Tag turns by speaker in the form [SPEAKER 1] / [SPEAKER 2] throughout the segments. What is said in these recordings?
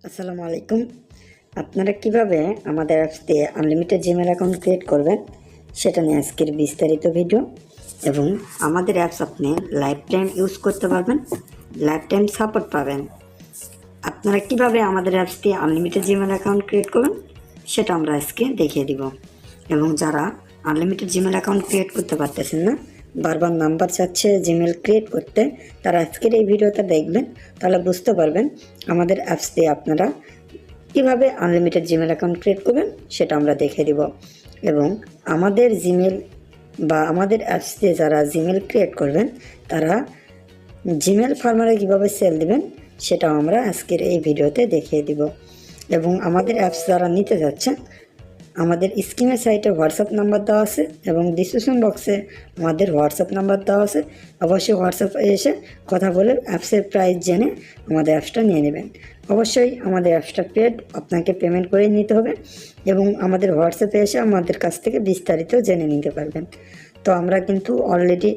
[SPEAKER 1] আসসালামু আলাইকুম। আপনারা কিভাবে আমাদের অ্যাপস দিয়ে আনলিমিটেড জিমেল অ্যাকাউন্ট ক্রিয়েট করবেন সেটা নিয়ে আজকের বিস্তারিত ভিডিও। এবং আমাদের অ্যাপস আপনি লাইফ টাইম ইউজ করতে পারবেন, লাইফ টাইম সাপোর্ট পাবেন। আপনারা কিভাবে আমাদের অ্যাপস দিয়ে আনলিমিটেড জিমেল অ্যাকাউন্ট ক্রিয়েট করবেন সেটা আমরা আজকে দেখিয়ে দিব। এবং যারা আনলিমিটেড জিমেল অ্যাকাউন্ট ক্রিয়েট করতে পারতেছেন না, বারবার নাম্বার চাচ্ছে জিমেল ক্রিয়েট করতে, তারা আজকের এই ভিডিওটা দেখবেন, তাহলে বুঝতে পারবেন আমাদের অ্যাপস দিয়ে আপনারা কীভাবে আনলিমিটেড জিমেল অ্যাকাউন্ট ক্রিয়েট করবেন সেটা আমরা দেখে দিব। এবং আমাদের জিমেল বা আমাদের অ্যাপস দিয়ে যারা জিমেল ক্রিয়েট করবেন তারা জিমেল ফার্মারে কীভাবে সেল দিবেন সেটাও আমরা আজকের এই ভিডিওতে দেখিয়ে দিব। এবং আমাদের অ্যাপস যারা নিতে যাচ্ছেন, আমাদের স্ক্রিনের সাইটে হোয়াটসঅ্যাপ নাম্বার দেওয়া আছে এবং ডিসক্রিপশন বক্সে আমাদের হোয়াটসঅ্যাপ নাম্বার দেওয়া আছে। অবশ্যই হোয়াটসঅ্যাপে এসে কথা বলে অ্যাপসের প্রাইস জেনে আমাদের অ্যাপসটা নিয়ে নেবেন। অবশ্যই আমাদের অ্যাপসটা পেড আপনাকে পেমেন্ট করে নিতে হবে এবং আমাদের হোয়াটসঅ্যাপে এসে আমাদের কাছ থেকে বিস্তারিত জেনে নিতে পারবেন। তো আমরা কিন্তু অলরেডি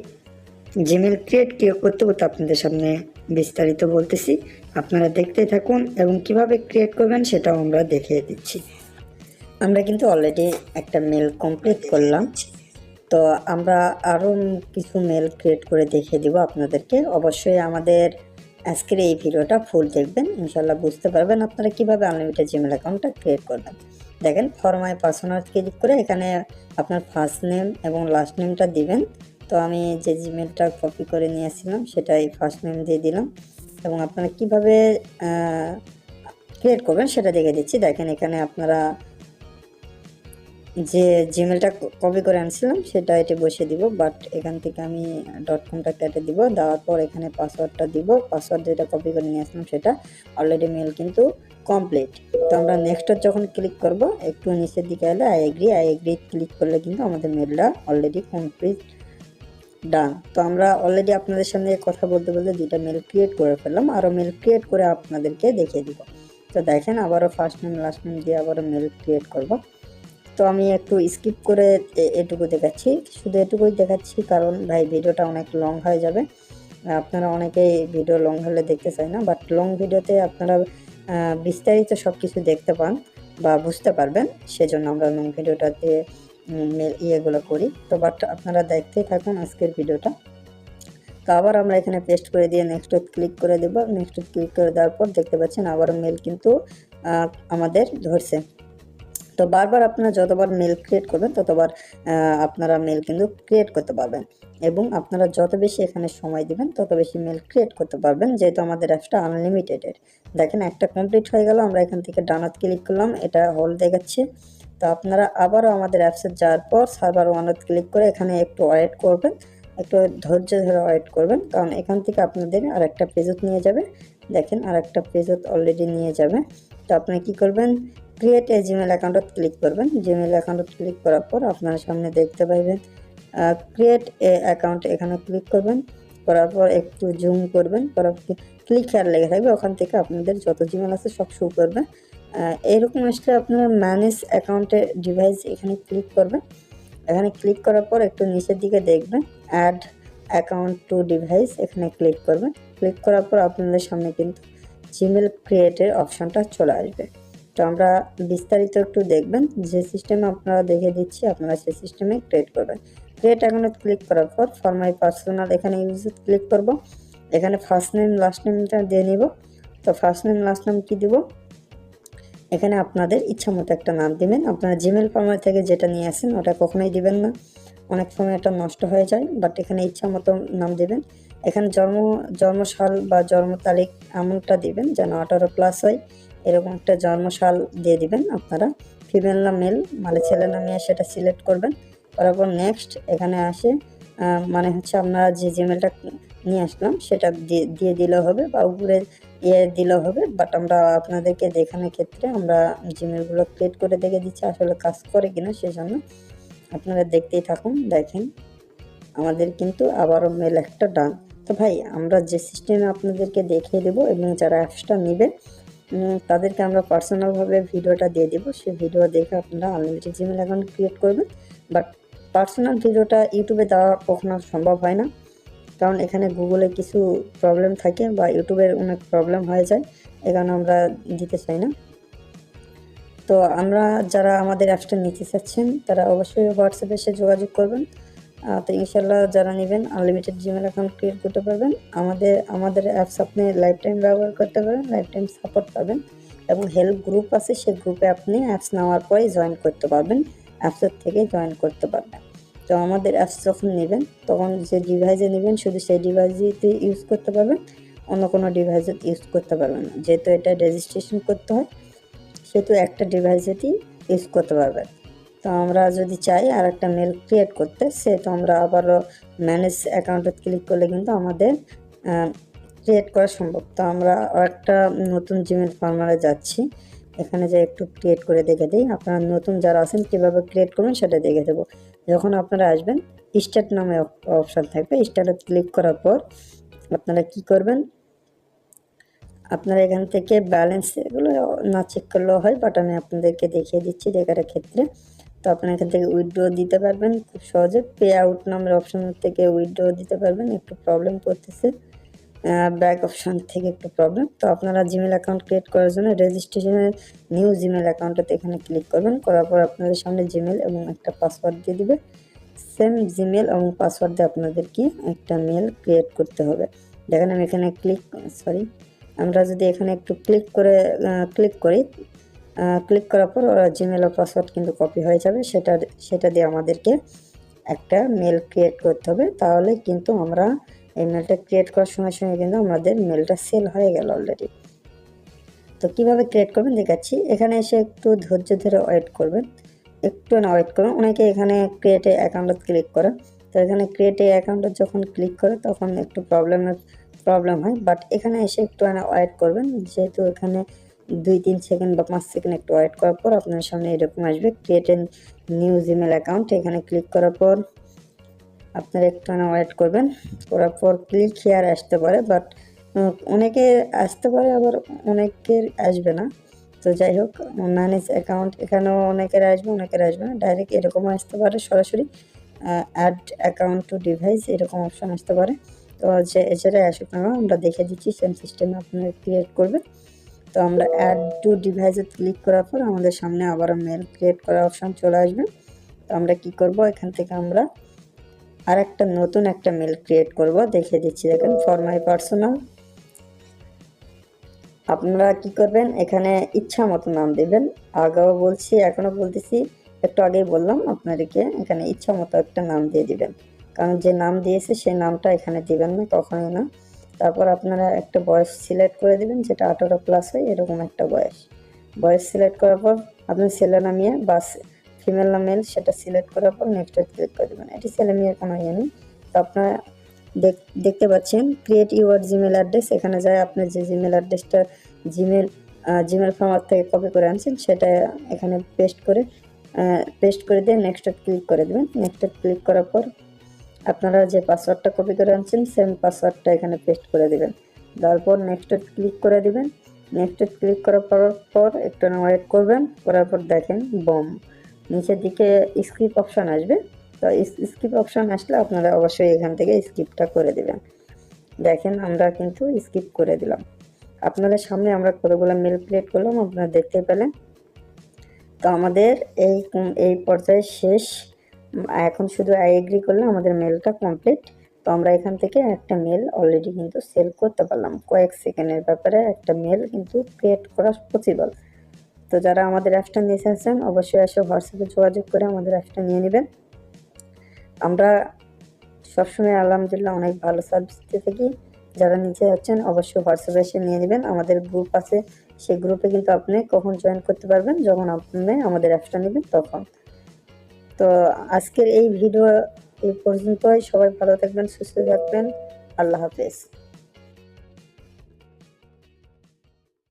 [SPEAKER 1] জিমেল ক্রিয়েট করতে করতে আপনাদের সামনে বিস্তারিত বলতেছি, আপনারা দেখতেই থাকুন এবং কিভাবে ক্রিয়েট করবেন সেটাও আমরা দেখিয়ে দিচ্ছি। আমরা কিন্তু অলরেডি একটা মেল কমপ্লিট করলাম, তো আমরা আরও কিছু মেল ক্রিয়েট করে দেখিয়ে দিব আপনাদেরকে। অবশ্যই আমাদের আজকের এই ভিডিওটা ফুল দেখবেন, ইনশাল্লাহ বুঝতে পারবেন আপনারা কীভাবে আনলিমিটেড জিমেল অ্যাকাউন্টটা ক্রিয়েট করবেন। দেখেন, ফর মাই পার্সোনাল ক্লিক করে এখানে আপনার ফার্স্ট নেম এবং লাস্ট নেমটা দিবেন। তো আমি যে জিমেলটা কপি করে নিয়েছিলাম সেটাই ফার্স্ট নেম দিয়ে দিলাম এবং আপনারা কীভাবে ক্রিয়েট করবেন সেটা দেখে দিচ্ছি। দেখেন, এখানে আপনারা যে জিমেলটা কপি করে আনছিলাম সেটা এটি বসিয়ে দিব, বাট এখান থেকে আমি .comটা কেটে দিব। দেওয়ার পর এখানে পাসওয়ার্ডটা দিব। পাসওয়ার্ড যেটা কপি করে নিয়ে আসলাম সেটা অলরেডি মেল কিন্তু কমপ্লিট। তো আমরা নেক্সটে যখন ক্লিক করব, একটু নিচের দিকে এলে আই এগ্রি ক্লিক করলে কিন্তু আমাদের মেলটা অলরেডি কমপ্লিট ডান। তো আমরা অলরেডি আপনাদের সামনে কথা বলতে বলতে দুইটা মেল ক্রিয়েট করে ফেললাম, আরও মেল ক্রিয়েট করে আপনাদেরকে দেখিয়ে দিব। তো দেখেন, আবারও ফার্স্ট নেম লাস্ট নেম দিয়ে আবারও মেল ক্রিয়েট করব। তো আমি একটু স্কিপ করে এটুকু দেখাচ্ছি, শুধু এটুকুই দেখাচ্ছি কারণ ভাই ভিডিওটা অনেক লং হয়ে যাবে। আপনারা অনেকেই ভিডিও লং হলে দেখতে চায় না, বাট লং ভিডিওতে আপনারা বিস্তারিত সব কিছু দেখতে পান বা বুঝতে পারবেন, সেজন্য আমরা লং ভিডিওটাতে ইয়েগুলো করি। তো বাট আপনারা দেখতেই থাকুন আজকের ভিডিওটা। তো আবার আমরা এখানে পেস্ট করে দিয়ে নেক্সট ক্লিক করে দেবো। নেক্সট ক্লিক করে দেওয়ার পর দেখতে পাচ্ছেন আবারও মেল কিন্তু আমাদের ধরছে। তো বারবার আপনারা যতবার মেল ক্রিয়েট করবেন ততবার আপনারা মেল কিন্তু ক্রিয়েট করতে পারবেন এবং আপনারা যত বেশি এখানে সময় দিবেন তত বেশি মেল ক্রিয়েট করতে পারবেন, যেহেতু আমাদের অ্যাপসটা আনলিমিটেডের। দেখেন, একটা কমপ্লিট হয়ে গেল। আমরা এখান থেকে ডানত ক্লিক করলাম, এটা হল দেখাচ্ছে। তো আপনারা আবারও আমাদের অ্যাপসে যাওয়ার পর সার্ভার ওয়ানত ক্লিক করে এখানে একটু ওয়েট করবেন, একটু ধৈর্য ধরে ওয়েট করবেন, কারণ এখান থেকে আপনাদের আর একটা পেজত নিয়ে যাবে। দেখেন, আর একটা পেজত অলরেডি নিয়ে যাবে। তো আপনি কি করবেন, ক্রিয়েট এ জিমেল অ্যাকাউন্টত ক্লিক করবেন। জিমেল অ্যাকাউন্টত ক্লিক করার পর আপনার সামনে দেখতে পাইবেন ক্রিয়েট এ অ্যাকাউন্ট, এখানে ক্লিক করবেন। করার পর একটু জুম করবেন, করার ক্লিক হেয়ার লেগে থাকবে, ওখান থেকে আপনাদের যত জিমেল আছে সব শো করবে। এরকম আসলে আপনারা ম্যানেজ অ্যাকাউন্টে ডিভাইস এখানে ক্লিক করবেন। এখানে ক্লিক করার পর একটু নিচের দিকে দেখবেন অ্যাড অ্যাকাউন্ট টু ডিভাইস, এখানে ক্লিক করবেন। ক্লিক করার পর আপনাদের সামনে কিন্তু জিমেল ক্রিয়েটের অপশানটা চলে আসবে। তো আমরা বিস্তারিত একটু দেখবেন, যে সিস্টেমে আপনারা দেখে দিচ্ছি আপনারা সেই সিস্টেমে ক্রিয়েট করবেন। ক্রিয়েট অ্যাকাউন্টে ক্লিক করার পর ফর মাই পার্সোনাল এখানে ইউজে ক্লিক করব। এখানে ফার্স্ট নেম লাস্ট নেমটা দিয়ে নিব। তো ফার্স্ট নেম লাস্ট নেম কী দিব, এখানে আপনাদের ইচ্ছা মতো একটা নাম দিবেন। আপনারা জিমেল ফর্মার থেকে যেটা নিয়ে আসেন ওটা কখনোই দিবেন না, অনেক সময় এটা নষ্ট হয়ে যায়, বাট এখানে ইচ্ছা মতো নাম দিবেন। এখানে জন্মসাল বা জন্ম তারিখ এমনটা দিবেন যেন 18+ হয়, এরকম একটা জন্মসাল দিয়ে দিবেন। আপনারা ফিমেল না মেল, মানে ছেলে না মেয়ে সেটা সিলেক্ট করবেন। করার পর নেক্সট এখানে আসে মানে হচ্ছে আপনারা যে জিমেলটা নিয়ে আসলাম সেটা দিয়ে দিলেও হবে বা উপরে দিলেও হবে, বাট আমরা আপনাদেরকে দেখানোর ক্ষেত্রে আমরা জিমেলগুলো ক্রিয়েট করে দেখে দিচ্ছি আসলে কাজ করে কিনা, সেজন্য আপনারা দেখতেই থাকুন। দেখেন, আমাদের কিন্তু আবারও মেল একটা ডান। তো ভাই, আমরা যে সিস্টেমে আপনাদেরকে দেখিয়ে দেবো এবং যারা অ্যাপসটা নেবে তাদেরকে আমরা পার্সোনালভাবে ভিডিওটা দিয়ে দেবো, সেই ভিডিও দেখে আপনারা আনলিমিটেড জিমেল অ্যাকাউন্ট ক্রিয়েট করবেন। বাট পার্সোনাল ভিডিওটা ইউটিউবে দেওয়া কখনো সম্ভব হয় না, কারণ এখানে গুগলে কিছু প্রবলেম থাকে বা ইউটিউবের অনেক প্রবলেম হয়ে যায়। এখানে আমরা দিতে চাই না। তো আমরা যারা আমাদের অ্যাপসটা নিতে চাচ্ছেন তারা অবশ্যই হোয়াটসঅ্যাপে এসে যোগাযোগ করবেন। তো ইনশাল্লাহ যারা নেবেন আনলিমিটেড জিমেল অ্যাকাউন্ট ক্রিয়েট করতে পারবেন। আমাদের অ্যাপস আপনি লাইফ টাইম ব্যবহার করতে পারবেন, লাইফ টাইম সাপোর্ট পাবেন এবং হেল্প গ্রুপ আছে, সেই গ্রুপে আপনি অ্যাপস নেওয়ার পরে জয়েন করতে পারবেন, অ্যাপসের থেকে জয়েন করতে পারবেন। তো আমাদের অ্যাপস যখন নেবেন তখন যে ডিভাইসে নেবেন শুধু সেই ডিভাইসেই ইউজ করতে পারবেন, অন্য কোনো ডিভাইসে ইউজ করতে পারবেন না। যেহেতু এটা রেজিস্ট্রেশন করতে হয় সেহেতু একটা ডিভাইসেই ইউজ করতে পারবেন। তো আমরা যদি চাই আর একটা মেল ক্রিয়েট করতে, সেহেতু আমরা আবারও ম্যানেজ অ্যাকাউন্টে ক্লিক করলে কিন্তু আমাদের ক্রিয়েট করা সম্ভব। তো আমরা একটা নতুন জিমেল ফর্মারে যাচ্ছি, এখানে যে একটু ক্রিয়েট করে দেখে দিই। আপনারা নতুন যারা আছেন কীভাবে ক্রিয়েট করবেন সেটা দেখে দেবো। যখন আপনারা আসবেন স্টার্ট নামে অপশান থাকবে, স্টার্টে ক্লিক করার পর আপনারা কি করবেন, আপনারা এখান থেকে ব্যালেন্স এগুলো না চেক করলেও হয়, বাট আমি আপনাদেরকে দেখিয়ে দিচ্ছি দেখার ক্ষেত্রে। তো আপনারা এখান থেকে উইথড্র দিতে পারবেন খুব সহজে, পে আউট নামের অপশান থেকে উইথড্র দিতে পারবেন। একটু প্রবলেম করতেছে, ব্যাক অপশান থেকে একটু প্রবলেম। তো আপনারা জিমেল অ্যাকাউন্ট ক্রিয়েট করার জন্য রেজিস্ট্রেশনের নিউ জিমেল অ্যাকাউন্টটাতে এখানে ক্লিক করবেন, করার পর আপনাদের সামনে জিমেল এবং একটা পাসওয়ার্ড দিয়ে দিবে। সেম জিমেল এবং পাসওয়ার্ড দিয়ে আপনাদেরকে একটা মেল ক্রিয়েট করতে হবে। দেখেন আমি এখানে আমরা যদি এখানে একটু ক্লিক করি, ক্লিক করার পর জিমেল ও পাসওয়ার্ড কিন্তু কপি হয়ে যাবে, সেটা দিয়ে আমাদেরকে একটা মেল ক্রিয়েট করতে হবে। তাহলে কিন্তু আমরা এই মেলটা ক্রিয়েট করার সঙ্গে সঙ্গে কিন্তু আমাদের মেলটা সেল হয়ে গেল অলরেডি। তো কীভাবে ক্রিয়েট করবেন দেখাচ্ছি। এখানে এসে একটু ধৈর্য ধরে ওয়েট করবেন, একটু না ওয়েট করবেন। অনেকে এখানে ক্রিয়েট এ অ্যাকাউন্টে ক্লিক করে, তো এখানে ক্রিয়েট এ অ্যাকাউন্টে যখন ক্লিক করে তখন একটু প্রবলেম হয়, বাট এখানে এসে একটু ওয়েট করবেন। যেহেতু এখানে 2-3 সেকেন্ড বা 5 সেকেন্ড একটু ওয়েট করার পর আপনার সামনে এরকম আসবে create a new Gmail account. এখানে ক্লিক করার পর আপনারা একটু ওয়েট করবেন, করার পর ক্লিক হিয়ার আসতে পারে, বাট অনেকের আসতে পারে আবার অনেকের আসবে না। তো যাই হোক, ম্যানেজ অ্যাকাউন্ট এখানেও অনেকের আসবে অনেকের আসবে না, ডাইরেক্ট এরকমও আসতে পারে সরাসরি অ্যাড অ্যাকাউন্ট টু ডিভাইস এরকম অপশান আসতে পারে। তো এছাড়াই আসুক না আমরা দেখে দিচ্ছি সেম সিস্টেমে আপনারা ক্রিয়েট করবেন। তো আমরা অ্যাড টু ডিভাইসে ক্লিক করার পর আমাদের সামনে আবারও মেল ক্রিয়েট করার অপশান চলে আসবে। তো আমরা কি করব, এখান থেকে আমরা আর একটা নতুন একটা মেল ক্রিয়েট করব, দেখিয়ে দিচ্ছি। দেখেন ফর মাই পার্সোনাল। আপনারা কি করবেন, এখানে ইচ্ছা মতো নাম দেবেন। আগেও বলছি এখনও বলতেছি, একটু আগেই বললাম আপনাদেরকে, এখানে ইচ্ছা মতো একটা নাম দিয়ে দিবেন, কারণ যে নাম দিয়েছে সেই নামটা এখানে দিবেন না, কখনোই না। তারপর আপনারা একটা বয়স সিলেক্ট করে দিবেন, যেটা 18+ হয় এরকম একটা বয়স সিলেক্ট করার পর আপনি ছেলে না মেয়ে বা ফিমেল না মেল সেটা সিলেক্ট করার পর নেক্সটে ক্লিক করে দেবেন। এটি ছেলে মেয়ের কোনো ইয়ে নেই। তো আপনারা দেখতে পাচ্ছেন ক্রিয়েট ইউর জিমেল অ্যাড্রেস, এখানে যায় আপনার যে জিমেল অ্যাড্রেসটা জিমেল ফর্মার থেকে কপি করে আনছেন সেটা এখানে পেস্ট করে দিয়ে নেক্সটে ক্লিক করে দেবেন। নেক্সটে ক্লিক করার পর আপনারা যে পাসওয়ার্ডটা কপি করে আনছেন সেম পাসওয়ার্ডটা এখানে পেস্ট করে দেবেন, তারপর নেক্সটে ক্লিক করে দিবেন। নেক্সটে ক্লিক করার পর একটু ওয়েট করবেন, করার পর দেখেন বম নিচের দিকে স্কিপ অপশান আসবে। তো স্কিপ অপশান আসলে আপনারা অবশ্যই এখান থেকে স্কিপটা করে দেবেন। দেখেন আমরা কিন্তু স্কিপ করে দিলাম। আপনাদের সামনে আমরা কতগুলো মেল ক্রিয়েট করলাম আপনারা দেখতে পেলেন। তো আমাদের এই পর্যায়ে শেষ, এখন শুধু আই এগ্রি করলে আমাদের মেলটা কমপ্লিট। তো আমরা এখান থেকে একটা মেল অলরেডি কিন্তু সেল করতে পারলাম, কয়েক সেকেন্ডের ব্যাপারে একটা মেল কিন্তু ক্রিয়েট করা পসিবল। তো যারা আমাদের অ্যাপসটা নিতে চাচ্ছেন অবশ্যই এসে হোয়াটসঅ্যাপে যোগাযোগ করে আমাদের অ্যাপসটা নিয়ে নেবেন। আমরা সবসময় আলহামদুলিল্লাহ অনেক ভালো সার্ভিস দিয়ে থাকি। যারা নিতে যাচ্ছেন অবশ্যই হোয়াটসঅ্যাপে এসে নিয়ে নেবেন। আমাদের গ্রুপ আছে, সেই গ্রুপে কিন্তু আপনি কখন জয়েন করতে পারবেন, যখন আপনি আমাদের অ্যাপসটা নেবেন তখন। তো আজকের এই ভিডিও এই পর্যন্তই। সবাই ভালো থাকবেন, সুস্থ থাকবেন। আল্লাহ হাফেজ।